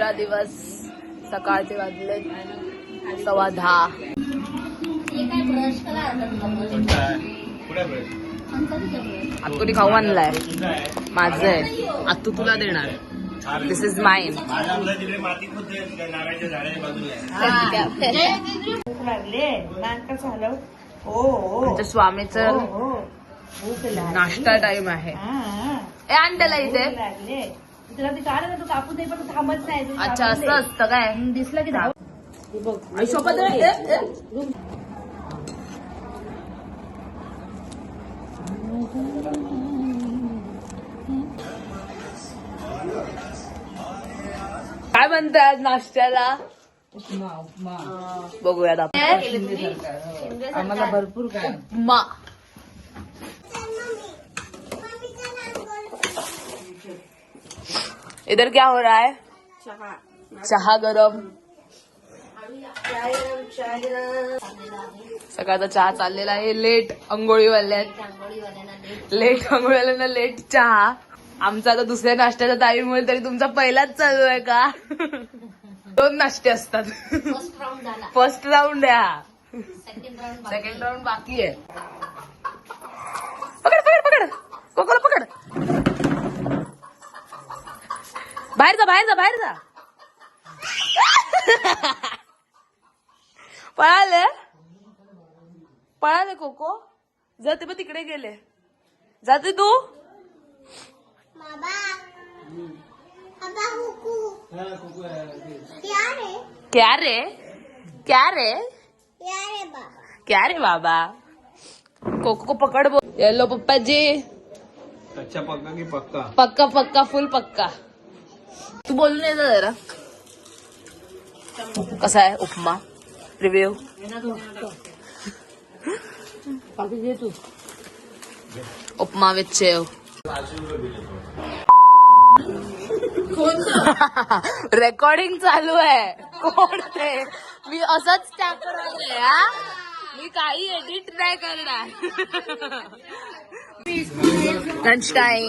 दुसरा दिवस. सकाळचे वाजले 10:15. आत्तूने खाऊ आणलाय. माझं आहे. आत्तू तुला देणार. दिस इज माइन. स्वामीचं नाश्ता टाइम आहे. आण त्याला इथे. अच्छा असं असतं काय? दिसलं की धाव. काय म्हणते आज नाश्त्याला? बघूयात आपण. आम्हाला भरपूर काय उपमा. इधर क्या हो रहा है? चहा गरम. सकाळचा चहा चाललेला आहे. लेट आंघोळीवाल्यांना लेट चहा. आमचा आता दुसऱ्या नाश्त्याचा टाइम होईल तरी तुमचा पहिलाच चालू आहे का? 2 नाश्ते असतात. फर्स्ट राऊंड आहे हा. सेकंड राऊंड बाकी आहे. पकड पकड पकड कोकोला पकड. बाहेर जा बाहेर जा बाहेर जा. पळाले कोको. जाते पण तिकडे गेले. जाते तू. क्या रे बाबा. कोको को पकड़. येलो पप्पा जी. कच्चा पक्का की पक्का? पक्का पक्का फुल पक्का. तू बोलून ये जरा. कसा आहे upma? Review. Upma with sev. Recording चालू आहे. कोण ते? मी असंच टाकणार आहे. मी काही एडिट नाही करणार. Lunch time.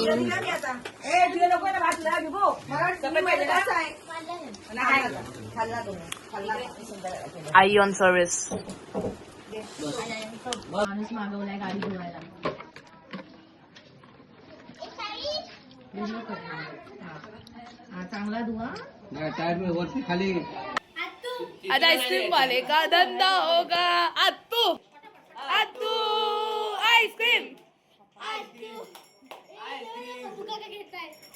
I on service. माणूस मागवलाय गाडी धुवायला. चांगला धुवा. टायर में वरती खाली. आज आइसक्रीम वाले का धंदा होगा. आत्तू आत्तू आईस्क्रीम.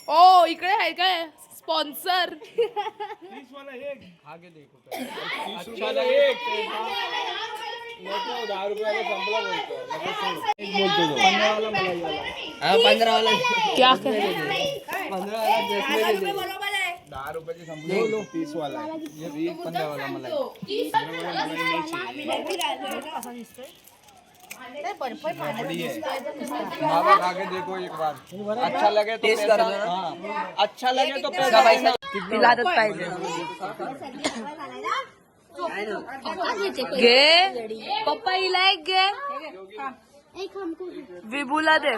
ओ इकडे आहे काय स्पॉन्सर? आगे देखो. अच्छा लगे. 10 रुपये संपला बोलतो. 15 वाला क्या 15 वाला 10 रुपयाची संपला. 30 वाला 15 वाला मला. बाबा खा के देखो एक बार. अच्छा लगे तो टेस्ट करो. अच्छा लगे तो पैसा. दिलातच पाहिजे. घे पप्पा हिला एक घे. विभूला दे.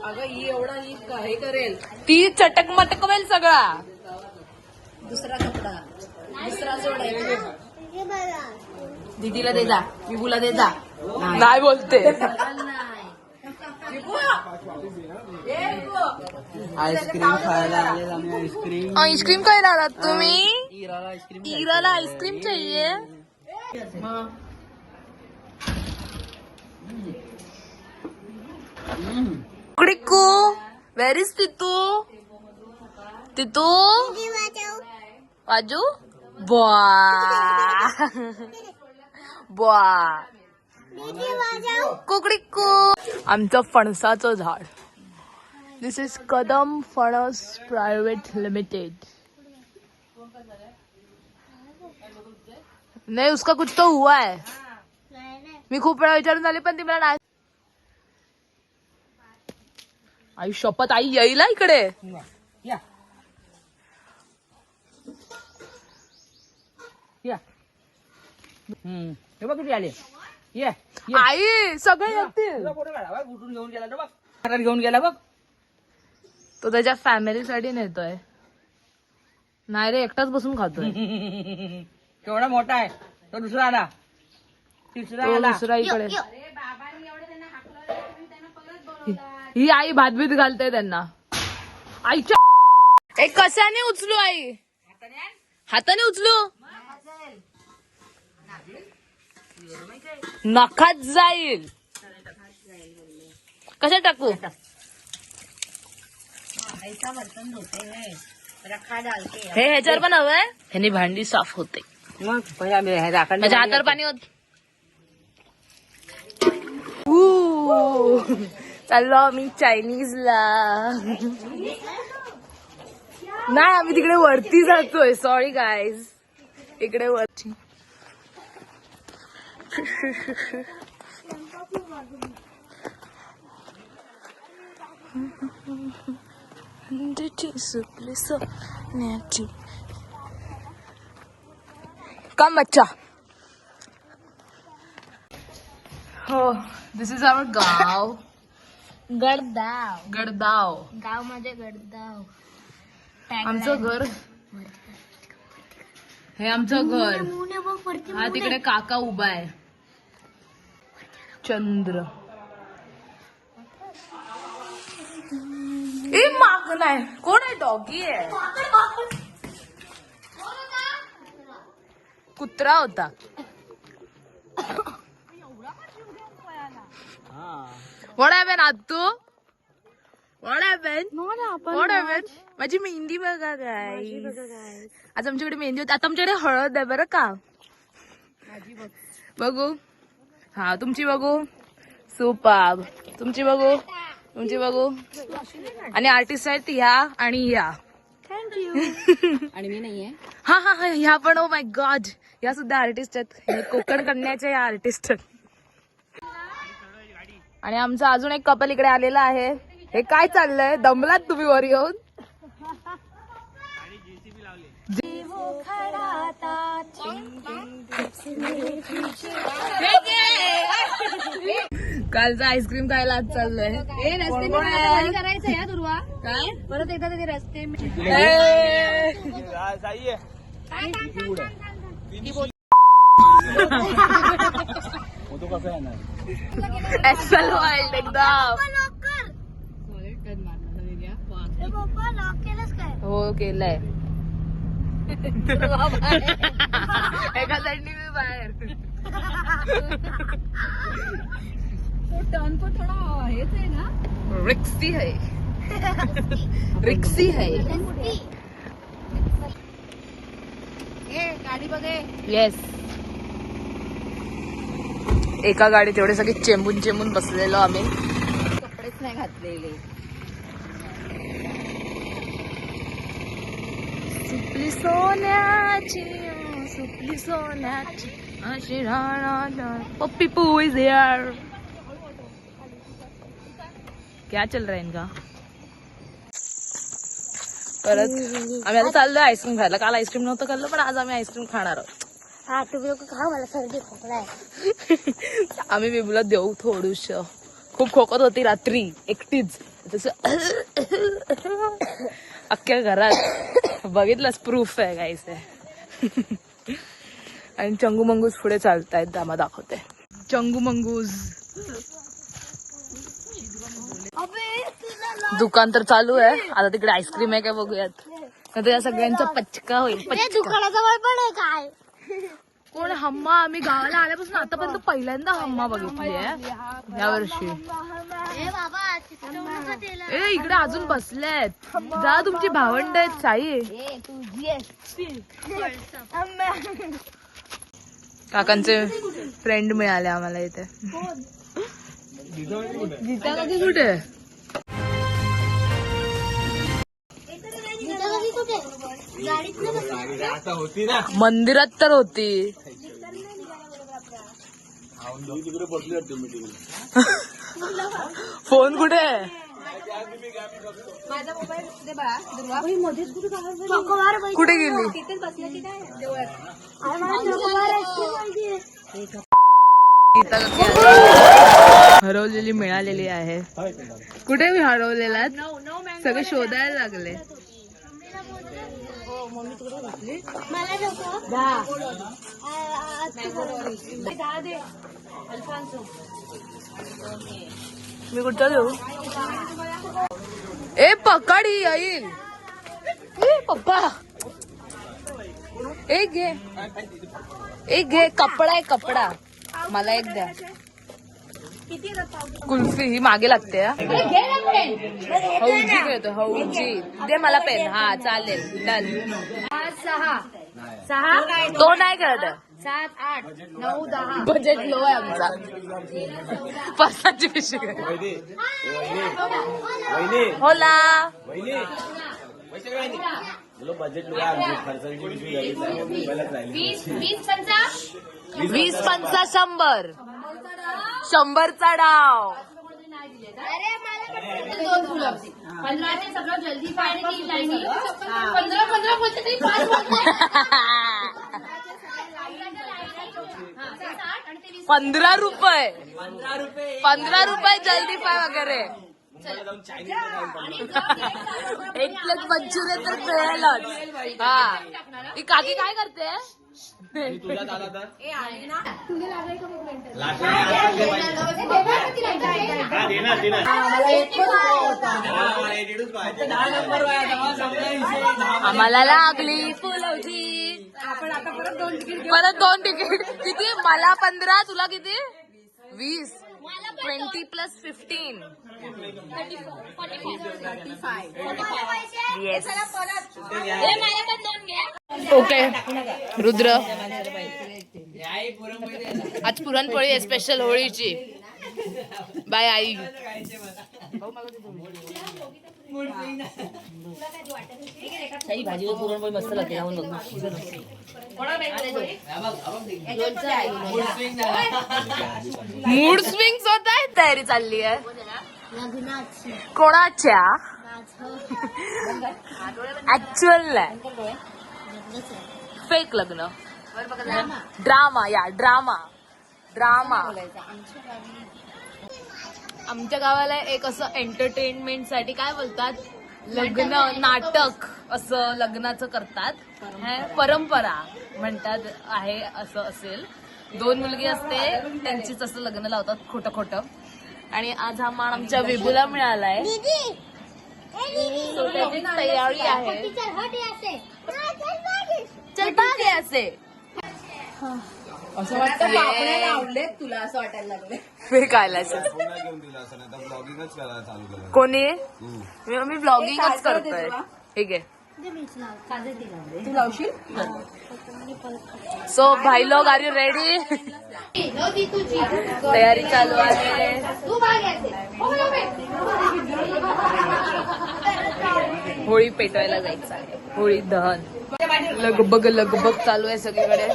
अगं ही एवढा हे करेल. ती चटक मटकवेल सगळा. दुसरा कपडा दुसरा जोड. दीदीला दे जा. विभूला दे जा. नाही बोलते. आईस्क्रीम खायला आले आम्ही. आईस्क्रीम आईस्क्रीम खायला आलात तुम्ही? इराला आईस्क्रीम चाहिए. कुडिकू वेर इज तितू. तितू वाजू. बुआ कुकडीकू. आमचं फणसाचं झाड. दिस इज कदम फणस प्रायव्हेट लिमिटेड. नहीं उसका कुछ तो हुआ है. मी खूप वेळा विचारून झाले पण ती मला नाही. आई शपथ आई येईल इकडे. हे बघ किती आले. ये आई सगळे येतील. कुठून घेऊन गेला बघ. घेऊन गेला बघ. तो त्याच्या फॅमिलीसाठी नेतोय. नाही रे, एकटाच बसून खातोय. केवढा मोठा आहे तो. दुसरा आला, तिसरा तो आला. दुसरा इकडे. ही आई भातभीत घालते त्यांना. आईच्या एक कशाने उचलू आई? हाताने उचलू? नखात जाईल. कशा टाकू? हे ह्याच्यावर पण हवंय. ह्यानी भांडी साफ होते. मग पहिला माझ्या हातावर पाणी होत. चाललो आम्ही चायनीजला. नाही, आम्ही तिकडे वरती जातोय. सॉरी गाईज, इकडे वरती. कम बच्चा. हो, दिस इज आवर गाव. गडदाव. गाव मध्ये गडदाव. आमचं घर. हे आमचं घर. हा तिकडे काका उभा आहे. चंद्र. ए माग नाही, कोण आहे? डॉगी आहे. कुत्रा होता. What happened, Attu? What happened? माझी मेहंदी बघा गाईस. आज आमच्याकडे मेहंदी होती. आता आमच्याकडे हळद आहे बरं का. बघू. हा, तुमची बघू. सुपाब. तुमची बघू. आणि आर्टिस्ट आहेत ह्या आणि ह्या. आणि मी नाहीये. हा हा हा, ह्या पण. ओ माय गॉड, ह्या सुद्धा आर्टिस्ट आहेत. कोकण कन्याच्या या आर्टिस्ट आहेत. आणि आमचं अजून एक कपल इकडे आलेलं आहे. हे काय चाललंय? दमलात तुम्ही वर येऊन? कालचं आईस्क्रीम खायला आज चाललोय. करायचं या दुर्वा. काय परत एकदा ते रस्ते ऍक्सल वाईल्ड एकदम. हो केलंय. एका साईडनी मी बाहेर. टर्न को थोडा हेच आहे ना. रिक्सी है. गाडी बघे. येस. एका गाडीत एवढे सगळे चेंबून बसलेलो आम्ही. कपडेच नाही घातलेले. सुपली सोन्याची अशी राणा. पप्पी पू इज हियर. क्या चल रहा है इनका? परत आम्ही आता चाललोय आईस्क्रीम खायला. काल आईस्क्रीम नव्हतं खाल्लं, पण आज आम्ही आईस्क्रीम खाणार आहोत. हा, तुम्ही लोक खा, मला सर्दी खोकला आहे. आम्ही बिबूला देऊ थोडूस. खूप खोकत होती रात्री एकटीच. तस अख्ख्या घरात बघितलंच, प्रूफ आहे गाईस. आणि चंगू मंगूज पुढे चालतायत. आम्हा दाखवते चंगू मंगूज. दुकान तर चालू आहे. आता तिकडे आईस्क्रीम आहे काय बघूयात. तर या सगळ्यांचा पचका होईल. दुकानाजवळ पण आहे काय? कोण हम्मा? आम्ही गावाला आल्यापासून आतापर्यंत पहिल्यांदा हम्मा बघितली आहे या वर्षी. ए इकडे अजून बसलेत. जा, तुमची भावंड आहेत साई. काकांचे फ्रेंड मिळाले आम्हाला इथे. गीता काकी कुठे? मंदिरात तर होती. फोन कुठे? कुठे गेली? हरवली. हरवलेली मिळालेली आहे. कुठे मी हरवलेला सगळे शोधायला लागले. मला नको. मी कुठं देऊ? ए पकड ही येईल. ए पप्पा एक घे, एक घे. कपडा आहे कपडा. मला एक द्या. कुल्फी ही मागे लागते. हौजी घेतो हौजी. दे मला पेन. हा चालेल डन. 6 तो नाही करत. 7, 8, 9, 10. बजेट लो आहे आमचा. पर्साची पिशवी. होला बजेट 20 पंचा 100. 100चा डाव. दोन फुलं. 15 सगळं जल्दी पाहिजे की 15 बोलते तरी 5 15 रुपये. 15 रुपये जल्दी पाय वगैरे. एक प्लेट मंचुरियन तर मिळेलच. हा ही काकी काय करते? तुला झाला तर आम्हाला लागली फुलवजी. परत 2 तिकीट. किती? मला 15 तुला किती? 20. 20 + 15. येस. ओके रुद्र आज पुरणपोळी आहे स्पेशल होळीची. बाय आई. भाजीवर पुरणपोळी मस्त लागते. मूड स्विंग होत आहे. तयारी चालली आहे कोणाच्या? ऍक्च्युअल नाही फेक लग्न. ड्रामा. या ड्रामा ड्रामा. आमच्या गावाला एक असं एंटरटेनमेंट साठी काय बोलतात लग्न नाटक असं लग्नाचं करतात. परंपरा म्हणतात आहे असं असेल. 2 मुलगी असते त्यांचीच असं लग्न लावतात खोटं खोटं. आणि आज हा मान आमच्या विभूला मिळालाय. त्याची तयारी आहे. चल बागे असे असं वाटतं आवडले तुला. असं वाटायला लागले फेक आयलॅश. ब्लॉगिंगच करायला चालू केलं. कोणी? मी ब्लॉगिंगच करतोय. ठीक आहे. तू लावशील? सो भाई लोग आर यू रेडी? तयारी चालू आहे. होळी पेटवायला जायचं आहे. होळी दहन. लगबग चालू आहे सगळीकडे.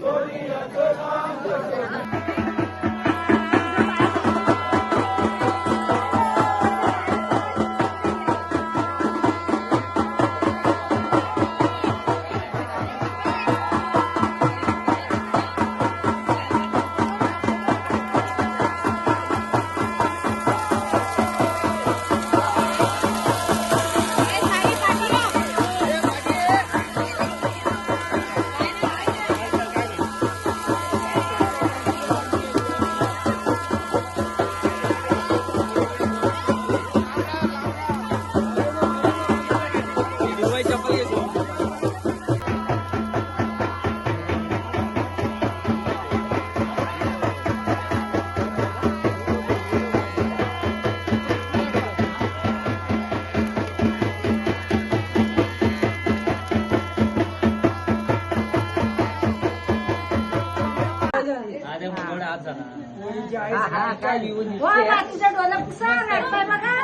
Gloria तुझ्या डोला पुसा नाटकाय बघा.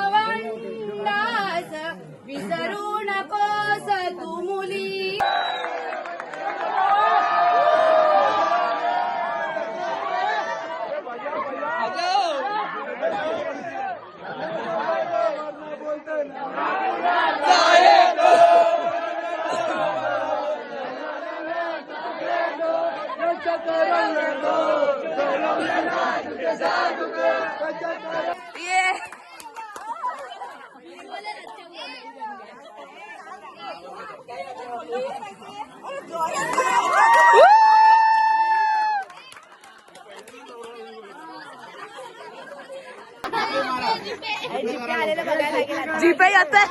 भावंडास विसरू नकोस तू मुली. जीपे येते.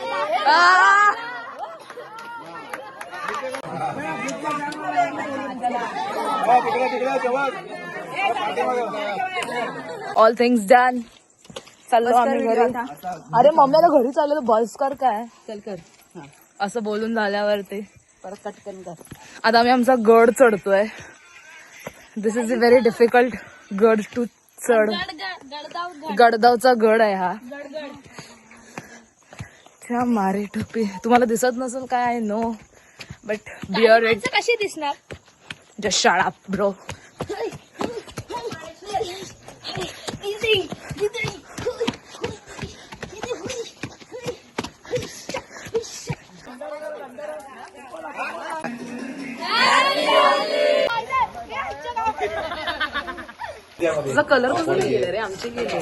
All things done. चाललो आम्ही घरी. अरे मम्मीला घरी चाललो. बस कर काय चल कर असं बोलून झाल्यावर ते परत कटकन कर. आता आम्ही आमचा गड चढतोय. दिस इज अ व्हेरी डिफिकल्ट गड टू चढ. गडगावचा गड आहे हा. त्या मारे टोपी तुम्हाला दिसत नसेल काय नो बट बिअर इट. कशी दिसणार जस्ट शट अप ब्रो. तुझा कलर कसा गेला रे. आमचे गेले.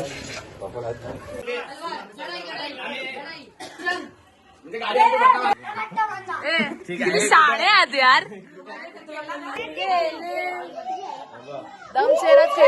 साडे आहेत यार. दम शेरत